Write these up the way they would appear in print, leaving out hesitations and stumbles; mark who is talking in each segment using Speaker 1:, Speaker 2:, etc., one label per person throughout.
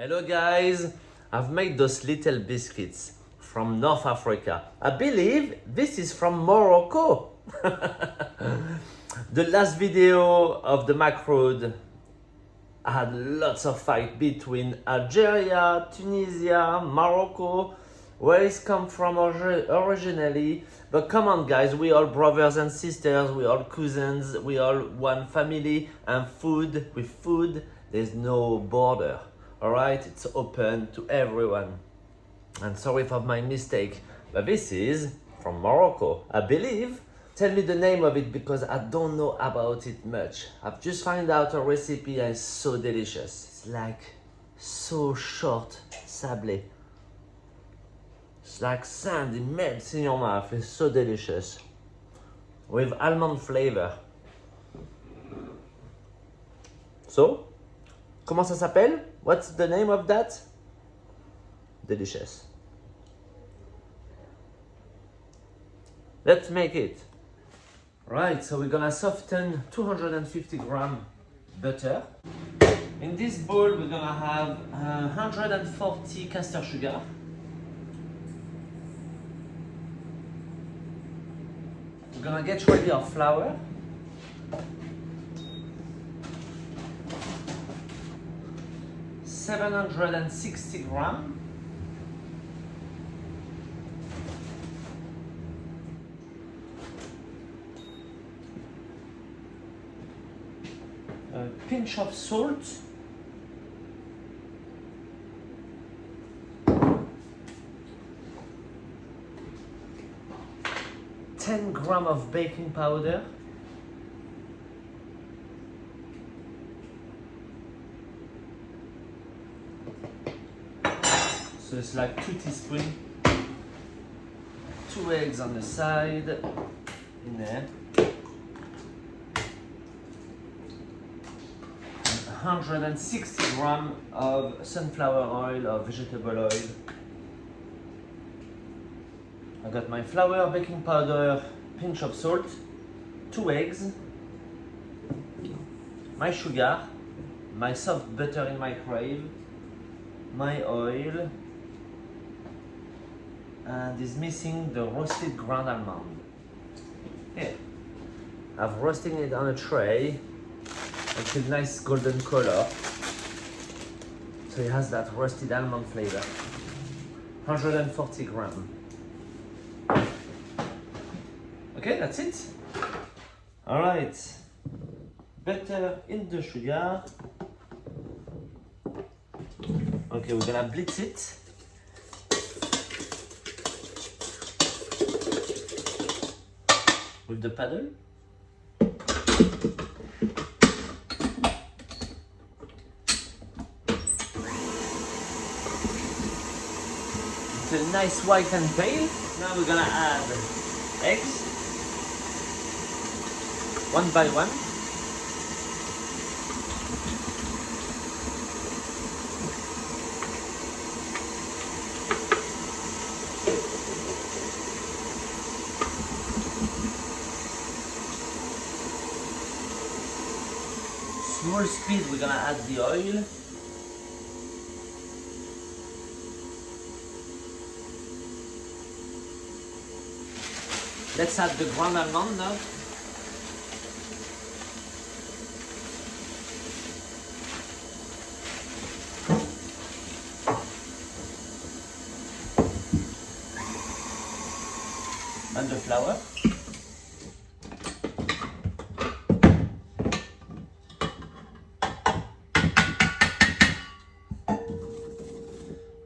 Speaker 1: Hello guys, I've made those little biscuits from North Africa. I believe this is from Morocco. The last video of the macroad, I had lots of fight between Algeria, Tunisia, Morocco, where it's come from originally. But come on guys, we all brothers and sisters, we all cousins, we all one family, and with food, there's no border. Alright, it's open to everyone. And sorry for my mistake, but this is from Morocco, I believe. Tell me the name of it because I don't know about it much. I've just found out a recipe and it's so delicious. It's like so short, sablé. It's like sand, it melts in your mouth. It's so delicious. With almond flavor. So, comment ça s'appelle? What's the name of that? Delicious. Let's make it. Right, so we're gonna soften 250 gram butter. In this bowl, we're gonna have 140 caster sugar. We're gonna get ready our flour. $760 grams. A pinch of salt. $10 grams of baking powder. So it's like 2 teaspoons, 2 eggs on the side, in there. 160 grams of sunflower oil or vegetable oil. I got my flour, baking powder, pinch of salt, 2 eggs, my sugar, my soft butter in microwave, my oil, and is missing the roasted ground almond. Here, I've roasted it on a tray until nice golden color. So it has that roasted almond flavor. 140 grams. Okay, that's it. All right, butter in the sugar. Okay, we're gonna blitz it. With the paddle. It's a nice white and pale. Now we're gonna add eggs, one by one. Small speed, we're gonna add the oil. Let's add the ground almond now. And the flour.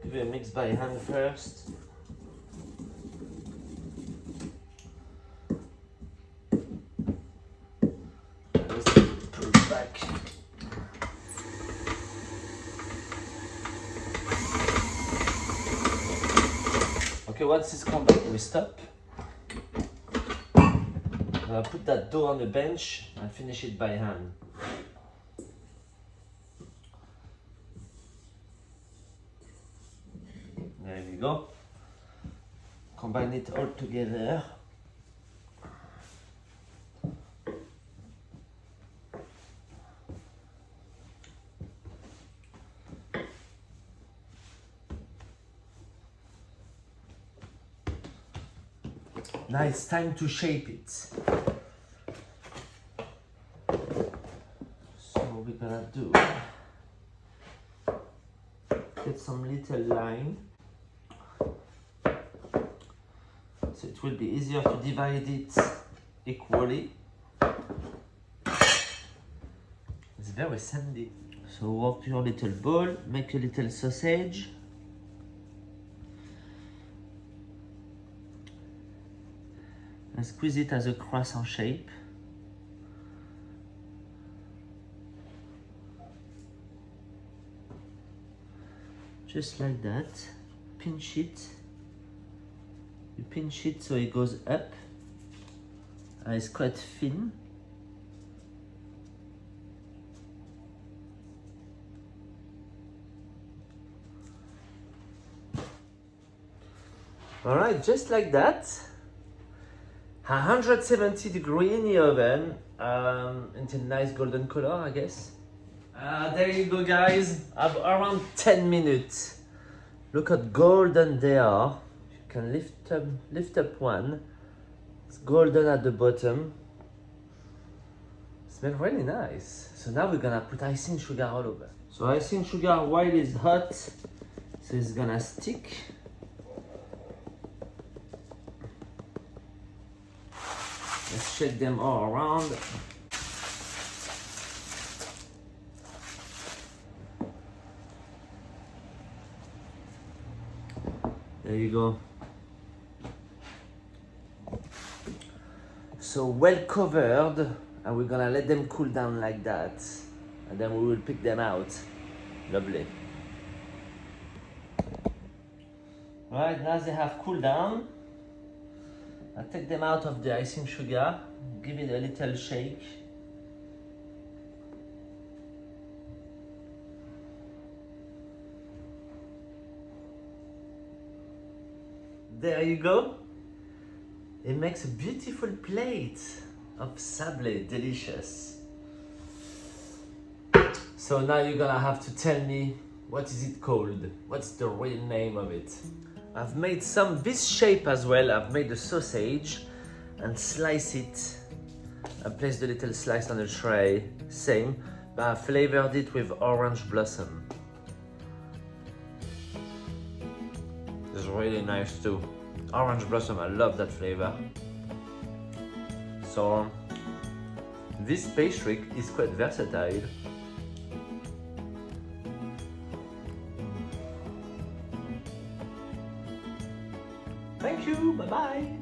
Speaker 1: Give it a mix by hand first. Pull it back. Okay, once it's combined, we stop. Put that dough on the bench and finish it by hand. There we go. Combine it all together. Now it's time to shape it. So we're gonna do, get some little line. So it will be easier to divide it equally. It's very sandy. So work your little ball, make a little sausage. And squeeze it as a croissant shape. Just like that. Pinch it. You pinch it so it goes up. It's quite thin. All right, just like that. 170 degrees in the oven until nice golden color, I guess. There you go, guys. Around 10 minutes. Look how golden they are. You can lift up one. It's golden at the bottom. Smells really nice. So now we're gonna put icing sugar all over. So icing sugar while it's hot, so it's gonna stick. Let's shake them all around. There you go. So well covered, and we're gonna let them cool down like that. And then we will pick them out. Lovely. Right, now they have cooled down. I take them out of the icing sugar, give it a little shake. There you go. It makes a beautiful plate of sablé, delicious. So now you're gonna have to tell me, what is it called? What's the real name of it? I've made some this shape as well. I've made the sausage and slice it. I placed the little slice on the tray, same, but I flavored it with orange blossom. It's really nice too. Orange blossom, I love that flavor. So this pastry is quite versatile. Thank you, bye-bye.